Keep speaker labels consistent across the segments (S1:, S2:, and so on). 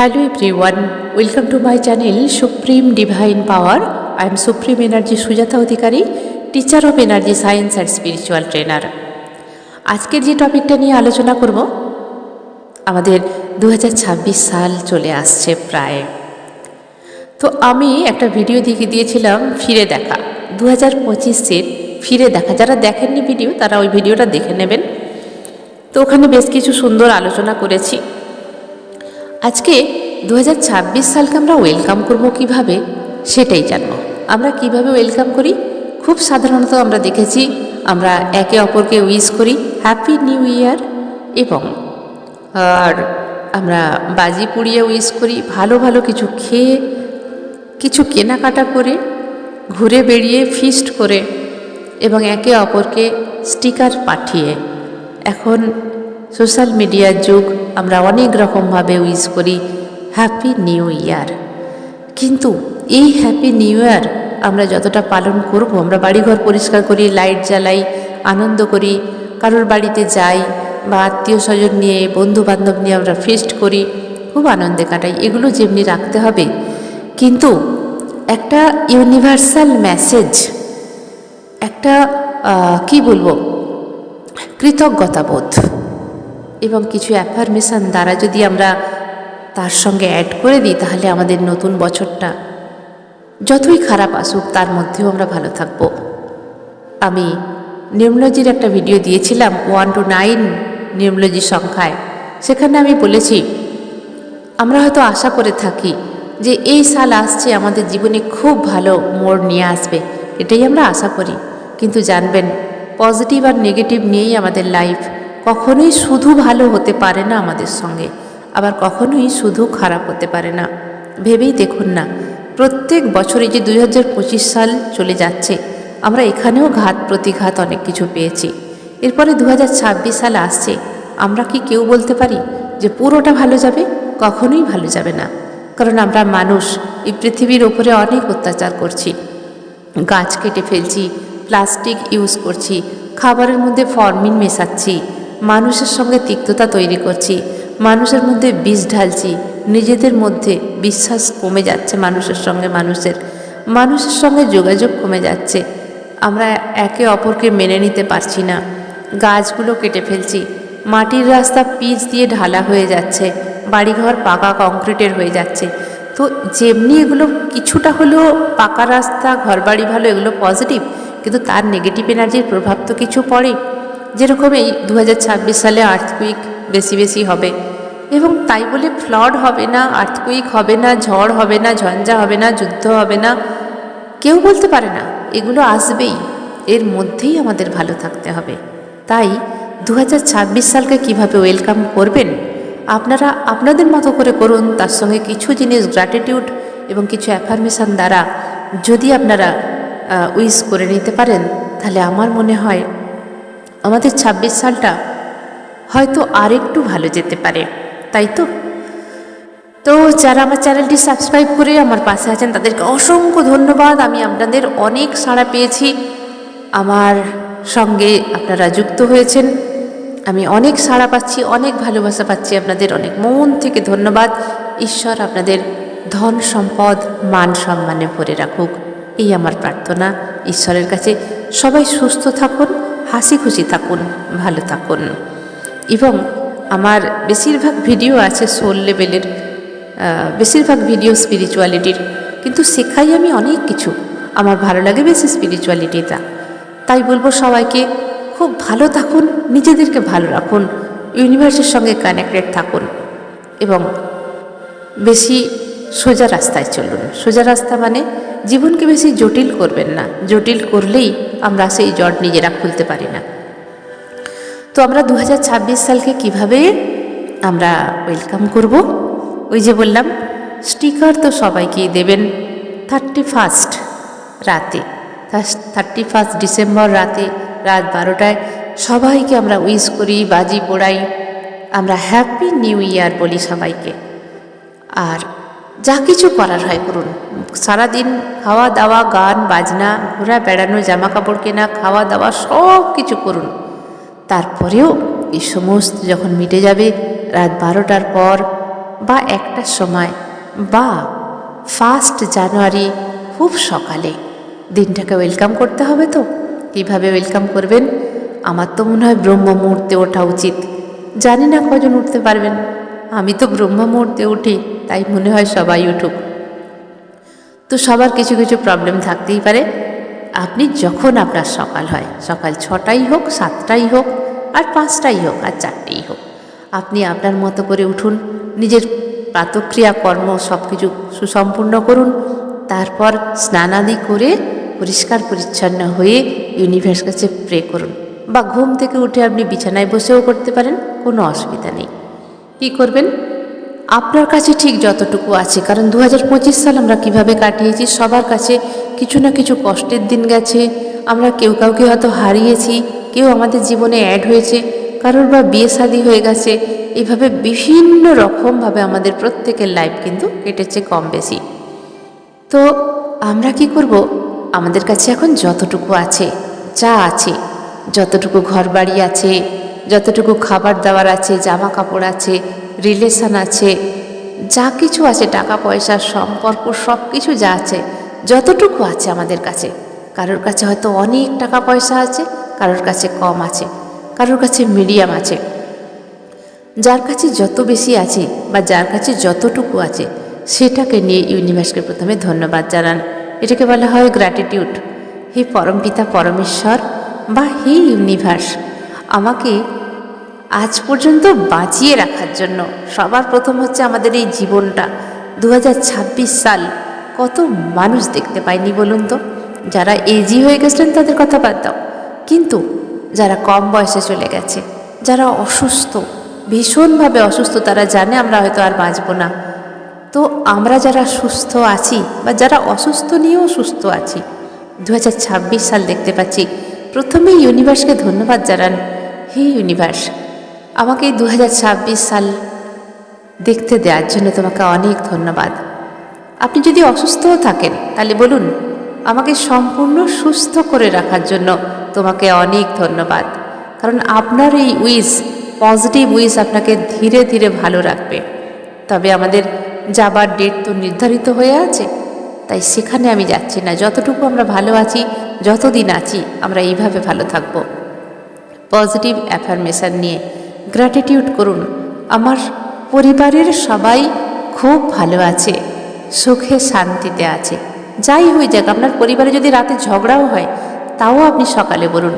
S1: Hello everyone, welcome to my channel Supreme Divine Power. I am Supreme Energy Sujata Adhikari, teacher of Energy Science and Spiritual Trainer. আজকের যে টপিকটা নিয়ে আলোচনা করব আমাদের 2026 সাল চলে আসছে প্রায়। তো আমি একটা ভিডিও দিয়েছিলাম ফিরে দেখা 2025-এর ফিরে দেখা। যারা দেখেননি ভিডিও তারা ওই ভিডিওটা দেখে নেবেন। তো ওখানে বেশ কিছু সুন্দর আলোচনা করেছি। আজকে 2026 সালকে আমরা ওয়েলকাম করব কিভাবে সেটাই জানবো। আমরা কিভাবে ওয়েলকাম করি, খুব সাধারণত আমরা দেখেছি আমরা একে অপরকে উইশ করি হ্যাপি নিউ ইয়ার, এবং আর আমরা বাজি পুড়িয়ে উইশ করি, ভালো ভালো কিছু খেয়ে, কিছু কেনাকাটা করে, ঘুরে বেড়িয়ে, ফিস্ট করে, এবং একে অপরকে স্টিকার পাঠিয়ে। এখন সোশ্যাল মিডিয়ার যুগ, আমরা অনেক রকমভাবে উইশ করি হ্যাপি নিউ ইয়ার। কিন্তু এই হ্যাপি নিউ ইয়ার আমরা যতটা পালন করব, আমরা বাড়িঘর পরিষ্কার করি, লাইট জ্বালাই, আনন্দ করি, কারোর বাড়িতে যাই, বা আত্মীয় স্বজন নিয়ে, বন্ধু বান্ধব নিয়ে আমরা ফিস্ট করি, খুব আনন্দে কাটাই, এগুলো যেমনি রাখতে হবে। কিন্তু একটা ইউনিভার্সাল মেসেজ, একটা কি বলবো, কৃতজ্ঞতাবোধ এবং কিছু অ্যাফার্মেশন দ্বারা যদি আমরা তার সঙ্গে অ্যাড করে দিই, তাহলে আমাদের নতুন বছরটা যতই খারাপ আসুক তার মধ্যেও আমরা ভালো থাকব। আমি নিউমোলজির একটা ভিডিও দিয়েছিলাম 1 to 9 নিউমোলজি সংখ্যায়। সেখানে আমি বলেছি আমরা হয়তো আশা করে থাকি যে এই সাল আসছে আমাদের জীবনে খুব ভালো মোড় নিয়ে আসবে, এটাই আমরা আশা করি। কিন্তু জানবেন, পজিটিভ আর নেগেটিভ নিয়েই আমাদের লাইফ। কখনোই শুধু ভালো হতে পারে না আমাদের সঙ্গে, আবার কখনোই শুধু খারাপ হতে পারে না। ভেবেই দেখুন না, প্রত্যেক বছরে যে 2025 সাল চলে যাচ্ছে, আমরা এখানেও ঘাত প্রতিঘাত অনেক কিছু পেয়েছি। এরপরে 2026 সাল আসছে, আমরা কি কেউ বলতে পারি যে পুরোটা ভালো যাবে? কখনোই ভালো যাবে না। কারণ আমরা মানুষ এই পৃথিবীর ওপরে অনেক অত্যাচার করছি, গাছ কেটে ফেলছি, প্লাস্টিক ইউজ করছি, খাবারের মধ্যে ফরমিন মেশাচ্ছি, মানুষের সঙ্গে তিক্ততা তৈরি করছি, মানুষের মধ্যে বিষ ঢালছি, নিজেদের মধ্যে বিশ্বাস কমে যাচ্ছে, মানুষের সঙ্গে যোগাযোগ কমে যাচ্ছে, আমরা একে অপরকে মেনে নিতে পারছি না, গাছগুলো কেটে ফেলছি, মাটির রাস্তা পিচ দিয়ে ঢালা হয়ে যাচ্ছে, বাড়িঘর পাকা কংক্রিটের হয়ে যাচ্ছে। তো যেমনি এগুলো কিছুটা হলেও পাকা রাস্তা, ঘরবাড়ি ভালো, এগুলো পজিটিভ, কিন্তু তার নেগেটিভ এনার্জির প্রভাব তো কিছু পড়ে। যেরকম এই 2026 সালে আর্থকুইক বেশি হবে, এবং তাই বলে ফ্লাড হবে না, আর্থকুইক হবে না, ঝড় হবে না, ঝঞ্ঝা হবে না, যুদ্ধ হবে না, কেউ বলতে পারে না। এগুলো আসবেই, এর মধ্যেই আমাদের ভালো থাকতে হবে। তাই 2026 সালকে কিভাবে ওয়েলকাম করবেন আপনারা আপনাদের মতো করে করুন। তার সঙ্গে কিছু জিনিস গ্র্যাটিটিউড এবং কিছু অ্যাফার্মেশন দ্বারা যদি আপনারা উইশ করে নিতে পারেন, তাহলে আমার মনে হয় আমাদের 26 সালটা হয়তো আরেকটু ভালো যেতে পারে। তাই তো যারা আমার চ্যানেলটি সাবস্ক্রাইব করে আমার পাশে আছেন তাদেরকে অসংখ্য ধন্যবাদ। আমি আপনাদের অনেক সাড়া পেয়েছি, আমার সঙ্গে আপনারা যুক্ত হয়েছেন, আমি অনেক সাড়া পাচ্ছি, অনেক ভালোবাসা পাচ্ছি আপনাদের, অনেক মন থেকে ধন্যবাদ। ঈশ্বর আপনাদের ধন সম্পদ মান সম্মানে ভরে রাখুক, এই আমার প্রার্থনা ঈশ্বরের কাছে। সবাই সুস্থ থাকুন, হাসি খুশি থাকুন, ভালো থাকুন। এবং আমার বেশিরভাগ ভিডিও আছে সোল লেভেলের, বেশিরভাগ ভিডিও স্পিরিচুয়ালিটির, কিন্তু শেখাই আমি অনেক কিছু। আমার ভালো লাগে বেশি স্পিরিচুয়ালিটিটা। তাই বলবো সবাইকে খুব ভালো থাকুন, নিজেদেরকে ভালো রাখুন, ইউনিভার্সের সঙ্গে কানেক্টেড থাকুন, এবং বেশি সোজা রাস্তায় চলুন। সোজা রাস্তা মানে জীবনকে বেশি জটিল করবেন না, জটিল করলেই আমরা সেই জট নিজেরা খুলতে পারি না। তো আমরা 2026 সালকে কিভাবে আমরা ওয়েলকাম করব? ওই যে বললাম, স্টিকার তো সবাইকেই দেবেন 31 রাতে, 31 ডিসেম্বর রাতে, রাত 12টায় সবাইকে আমরা উইশ করি, বাজি পোড়াই, আমরা হ্যাপি নিউ ইয়ার বলি সবাইকে। আর যা কিছু করার হয় করুন, সারাদিন খাওয়া দাওয়া, গান বাজনা, ঘোরা বেড়ানো, জামা কাপড় কেনা, খাওয়া দাওয়া সব কিছু করুন। তারপরেও এই সমস্ত যখন মিটে যাবে, রাত 12টার পর বা 1টার সময় বা 1 জানুয়ারি খুব সকালে দিনটাকে ওয়েলকাম করতে হবে। তো কীভাবে ওয়েলকাম করবেন? আমার তো মনে হয় ব্রহ্ম মুহূর্তে ওঠা উচিত। জানি না কজন উঠতে পারবেন, আমি তো ব্রহ্ম মুহূর্তে উঠি, তাই মনে হয় সবাই উঠুক। তো সবার কিছু কিছু প্রবলেম থাকতেই পারে। আপনি যখন আপনার সকাল হয়, সকাল 6টাই হোক, 7টাই হোক, আর 5টাই হোক, আর 4টেই হোক, আপনি আপনার মতো করে উঠুন, নিজের প্রাতক্রিয়া কর্ম সব কিছু সুসম্পূর্ণ করুন। তারপর স্নানাদি করে পরিষ্কার পরিচ্ছন্ন হয়ে ইউনিভার্স কাছে প্রে করুন, বা ঘুম থেকে উঠে আপনি বিছানায় বসেও করতে পারেন, কোনো অসুবিধা নেই। কী করবেন? আপনার কাছে ঠিক যতটুকু আছে, কারণ 2025 সাল আমরা কিভাবে কাটিয়েছি, সবার কাছে কিছু না কিছু কষ্টের দিন গেছে। আমরা কেউ কাউকে হয়তো হারিয়েছি, কেউ আমাদের জীবনে অ্যাড হয়েছে, কারোর বা বিয়ে শাদী হয়ে গেছে। এইভাবে বিভিন্ন রকমভাবে আমাদের প্রত্যেকের লাইফ কিন্তু কেটেছে কম বেশি। তো আমরা কি করব? আমাদের কাছে এখন যতটুকু আছে, যা আছে, যতটুকু ঘরবাড়ি আছে, যতটুকু খাবার দাবার আছে, জামা কাপড় আছে, রিলেশন আছে, যা কিছু আছে, টাকা পয়সা, সম্পর্ক, সব কিছু যা আছে, যতটুকু আছে আমাদের কাছে, কারোর কাছে হয়তো অনেক টাকা পয়সা আছে, কারোর কাছে কম আছে, কারোর কাছে মিডিয়াম আছে। যার কাছে যত বেশি আছে বা যার কাছে যতটুকু আছে, সেটাকে নিয়ে ইউনিভার্সকে প্রথমে ধন্যবাদ জানান। এটাকে বলা হয় গ্র্যাটিটিউড। হে পরমপিতা পরমেশ্বর বা হে ইউনিভার্স, আমাকে আজ পর্যন্ত বাঁচিয়ে রাখার জন্য। সবার প্রথম হচ্ছে আমাদের এই জীবনটা। 2026 সাল কত মানুষ দেখতে পায়নি বলুন তো? যারা এজি হয়ে গেছেন তাদের কথা বাদ দাও, কিন্তু যারা কম বয়সে চলে গেছে, যারা অসুস্থ, ভীষণভাবে অসুস্থ, তারা জানে আমরা হয়তো আর বাঁচব না। তো আমরা যারা সুস্থ আছি বা যারা অসুস্থ নিয়েও সুস্থ আছি, 2026 সাল দেখতে পাচ্ছি, প্রথমেই ইউনিভার্সকে ধন্যবাদ জানান। হে ইউনিভার্স, আমাকে এই 2026 সাল দেখতে দেওয়ার জন্য তোমাকে অনেক ধন্যবাদ। আপনি যদি অসুস্থও থাকেন তাহলে বলুন, আমাকে সম্পূর্ণ সুস্থ করে রাখার জন্য তোমাকে অনেক ধন্যবাদ। কারণ আপনার এই উইশ, পজিটিভ উইশ আপনাকে ধীরে ধীরে ভালো রাখবে। তবে আমাদের যাবার ডেট তো নির্ধারিত হয়ে আছে, তাই সেখানে আমি যাচ্ছি না। যতটুকু আমরা ভালো আছি, যতদিন আছি, আমরা এইভাবে ভালো থাকব। পজিটিভ অ্যাফার্মেশন নিয়ে গ্র্যাটিটিউড করুন। আমার পরিবারের সবাই খুব ভালো আছে, সুখে শান্তিতে আছে। যাই হয়ে যাক, আপনার পরিবারে যদি রাতে ঝগড়াও হয়, তাও আপনি সকালে বলুন,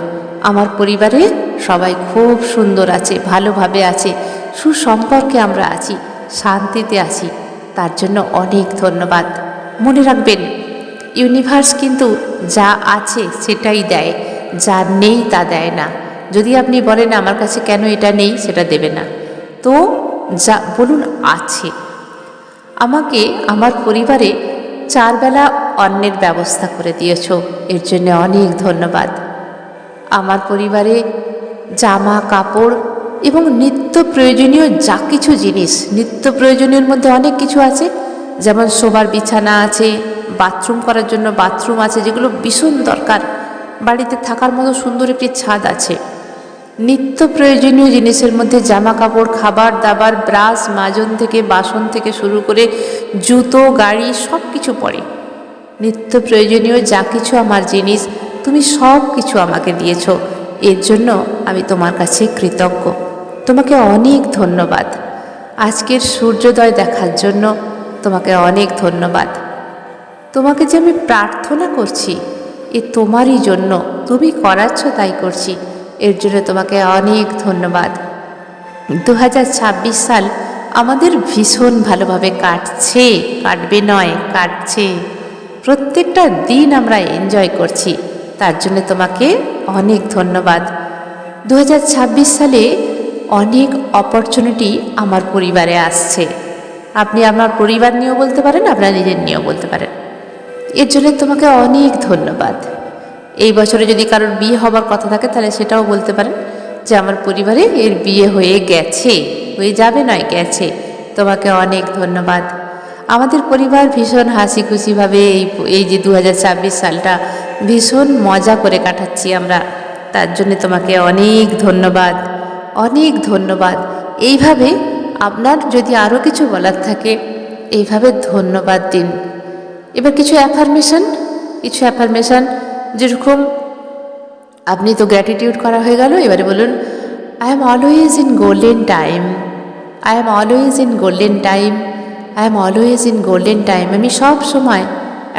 S1: আমার পরিবারে সবাই খুব সুন্দর আছে, ভালোভাবে আছে, সুসম্পর্কে আমরা আছি, শান্তিতে আছি, তার জন্য অনেক ধন্যবাদ। মনে রাখবেন, ইউনিভার্স কিন্তু যা আছে সেটাই দেয়, যা নেই তা দেয় না। যদি আপনি বলেন আমার কাছে কেন এটা নেই, সেটা দেবে না। তো যা বলুন আছে। আমাকে আমার পরিবারে 4 বেলা অন্নের ব্যবস্থা করে দিয়েছ, এর জন্য অনেক ধন্যবাদ। আমার পরিবারে জামা কাপড় এবং নিত্য প্রয়োজনীয় যা কিছু জিনিস, নিত্য প্রয়োজনীয়ের মধ্যে অনেক কিছু আছে, যেমন শোবার বিছানা আছে, বাথরুম করার জন্য বাথরুম আছে, যেগুলো ভীষণ দরকার। বাড়িতে থাকার মতো সুন্দর একটি ছাদ আছে। নিত্য প্রয়োজনীয় জিনিসের মধ্যে জামা কাপড়, খাবার দাবার, ব্রাশ, মাজন থেকে বাসন থেকে শুরু করে জুতো, গাড়ি, সব কিছু পড়ে। নিত্য প্রয়োজনীয় যা কিছু আমার জিনিস, তুমি সব কিছু আমাকে দিয়েছ, এর জন্য আমি তোমার কাছে কৃতজ্ঞ। তোমাকে অনেক ধন্যবাদ। আজকের সূর্যোদয় দেখার জন্য তোমাকে অনেক ধন্যবাদ। তোমাকে যে আমি প্রার্থনা করছি, এ তোমারই জন্য, তুমি করাচ্ছ তাই করছি, এর জন্য তোমাকে অনেক ধন্যবাদ। 2026 সাল আমাদের ভীষণ ভালোভাবে কাটছে, কাটবে নয়, কাটছে। প্রত্যেকটা দিন আমরা এনজয় করছি, তার জন্য তোমাকে অনেক ধন্যবাদ। 2026 সালে অনেক অপরচুনিটি আমার পরিবারে আসছে। আপনি আমার পরিবার নিয়েও বলতে পারেন, আপনার নিজের নিয়েও বলতে পারেন। এর জন্য তোমাকে অনেক ধন্যবাদ। এই বছরে যদি কারোর বিয়ে হবার কথা থাকে, তাহলে সেটাও বলতে পারেন যে আমার পরিবারে এর বিয়ে হয়ে গেছে, হয়ে যাবে নয়, গেছে। তোমাকে অনেক ধন্যবাদ। আমাদের পরিবার ভীষণ হাসি খুশিভাবে এই যে 2026 সালটা ভীষণ মজা করে কাটাচ্ছি আমরা, তার জন্য তোমাকে অনেক ধন্যবাদ, অনেক ধন্যবাদ। এইভাবে আপনার যদি আরও কিছু বলার থাকে এইভাবে ধন্যবাদ দিন। এবার কিছু অ্যাফার্মেশন যেরকম আপনি তো গ্র্যাটিটিউড করা হয়ে গেল, এবারে বলুন I am always in golden time, I am always in golden time, I am always in golden time. আমি সব সময়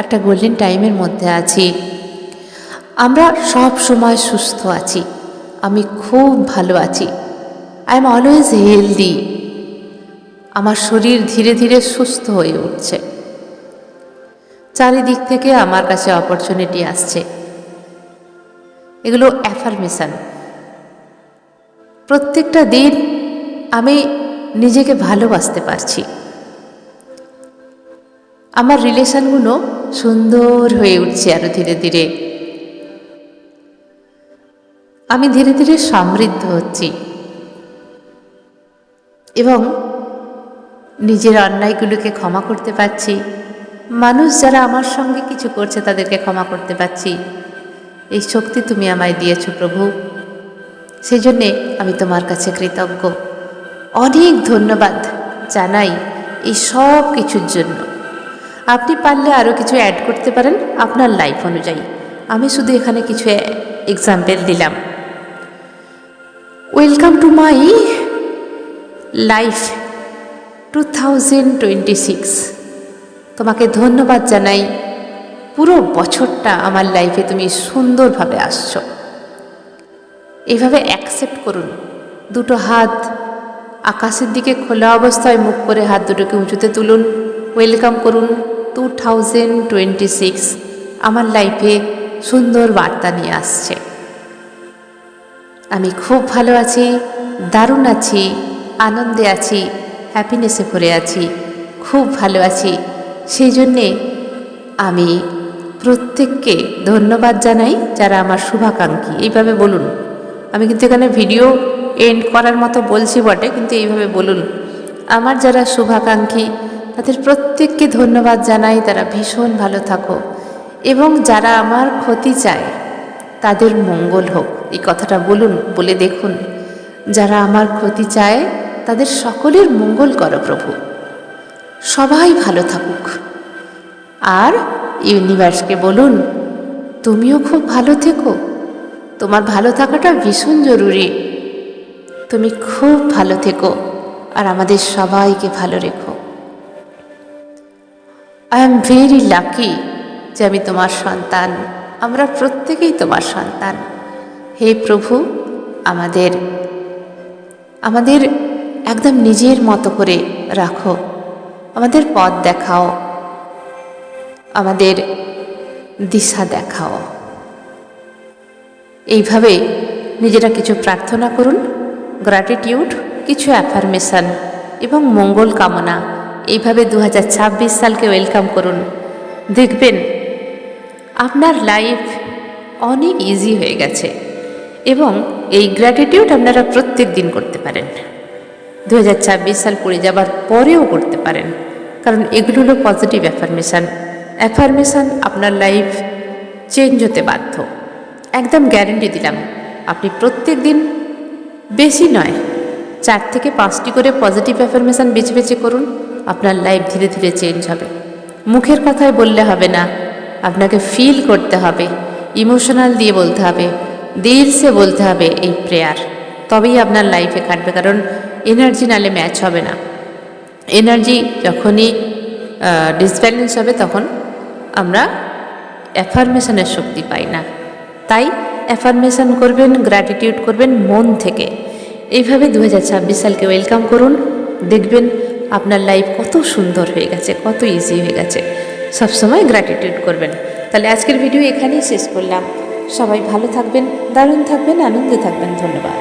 S1: একটা গোল্ডেন টাইমের মধ্যে আছি। আমরা সব সময় সুস্থ আছি, আমি খুব ভালো আছি। আই এম অলওয়েজ হেলদি, আমার শরীর ধীরে ধীরে সুস্থ হয়ে উঠছে। চারিদিক থেকে আমার কাছে অপরচুনিটি আসছে। এগুলো অ্যাফার্মেশন। প্রত্যেকটা দিন আমি নিজেকে ভালোবাসতে পারছি। আমার রিলেশনগুলো সুন্দর হয়ে উঠছে আরো ধীরে ধীরে। আমি ধীরে ধীরে সমৃদ্ধ হচ্ছি এবং নিজের অন্যায়গুলোকে ক্ষমা করতে পারছি। মানুষ যারা আমার সঙ্গে কিছু করছে তাদেরকে ক্ষমা করতে পারছি। এই শক্তি তুমি আমায় দিয়েছো প্রভু, সেই জন্যে আমি তোমার কাছে কৃতজ্ঞ। অনেক ধন্যবাদ জানাই এই সব কিছুর জন্য। আপনি পারলে আরও কিছু অ্যাড করতে পারেন আপনার লাইফ অনুযায়ী। আমি শুধু এখানে কিছু এক্সাম্পল দিলাম। Welcome to my life 2026। তোমাকে ধন্যবাদ জানাই, পুরো বছরটা আমার লাইফে তুমি সুন্দরভাবে আসছো। এইভাবে অ্যাকসেপ্ট করুন। দুটো হাত আকাশের দিকে খোলা অবস্থায় মুখ করে হাত দুটোকে উঁচুতে তুলুন। ওয়েলকাম করুন 2026 আমার লাইফে সুন্দর বার্তা নিয়ে আসছে। আমি খুব ভালো আছি, দারুণ আছি, আনন্দে আছি, হ্যাপিনেসে ভরে আছি, খুব ভালো আছি। সেই জন্যে আমি প্রত্যেককে ধন্যবাদ জানাই যারা আমার শুভাকাঙ্ক্ষী। এইভাবে বলুন। আমি কিন্তু এখানে ভিডিও এন্ড করার মতো বলছি বটে, কিন্তু এইভাবে বলুন। আমার যারা শুভাকাঙ্ক্ষী তাদের প্রত্যেককে ধন্যবাদ জানাই, তারা ভীষণ ভালো থাকো। এবং যারা আমার ক্ষতি চায় তাদের মঙ্গল হোক, এই কথাটা বলুন, বলে দেখুন। যারা আমার ক্ষতি চায় তাদের সকলের মঙ্গল করো প্রভু, সবাই ভালো থাকুক। আর ইউনিভার্সকে বলুন তুমিও খুব ভালো থেকো, তোমার ভালো থাকাটা ভীষণ জরুরি। তুমি খুব ভালো থেকো আর আমাদের সবাইকে ভালো রেখো। আই এম ভেরি লাকি যে আমি তোমার সন্তান। আমরা প্রত্যেকেই তোমার সন্তান। হে প্রভু, আমাদের একদম নিজের মতো করে রাখো, আমাদের পথ দেখাও, আমাদের দিশা দেখাও। এইভাবে নিজেরা কিছু প্রার্থনা করুন, গ্র্যাটিটিউড, কিছু অ্যাফার্মেশন এবং মঙ্গল কামনা। এইভাবে 2026 সালকে ওয়েলকাম করুন। দেখবেন আপনার লাইফ অনেক ইজি হয়ে গেছে। এবং এই গ্র্যাটিটিউড আপনারা প্রত্যেক দিন করতে পারেন, 2026 সাল পড়ে যাবার পরেও করতে পারেন, কারণ এগুলো হলো পজিটিভ অ্যাফার্মেশন। আপনার লাইফ চেঞ্জ হতে বাধ্য, একদম গ্যারেন্টি দিলাম। আপনি প্রত্যেক দিন, বেশি নয়, 4 থেকে 5টি করে পজিটিভ অ্যাফার্মেশন বেছে বেছে করুন। আপনার লাইফ ধীরে ধীরে চেঞ্জ হবে। মুখের কথায় বললে হবে না, আপনাকে ফিল করতে হবে, ইমোশনাল দিয়ে বলতে হবে, দিল সে বলতে হবে এই প্রেয়ার, তবেই আপনার লাইফে কাটবে। কারণ এনার্জি নালে ম্যাচ হবে না। এনার্জি যখনই ডিসব্যালেন্স হবে তখন আমরা অ্যাফার্মেশনের শক্তি পাই না। তাই অ্যাফার্মেশন করবেন, গ্র্যাটিটিউড করবেন মন থেকে। এইভাবে 2026 সালকে ওয়েলকাম করুন। দেখবেন আপনার লাইফ কত সুন্দর হয়ে গেছে, কত ইজি হয়ে গেছে। সবসময় গ্র্যাটিটিউড করবেন। তাহলে আজকের ভিডিও এখানেই শেষ করলাম। সবাই ভালো থাকবেন, দারুণ থাকবেন, আনন্দে থাকবেন। ধন্যবাদ।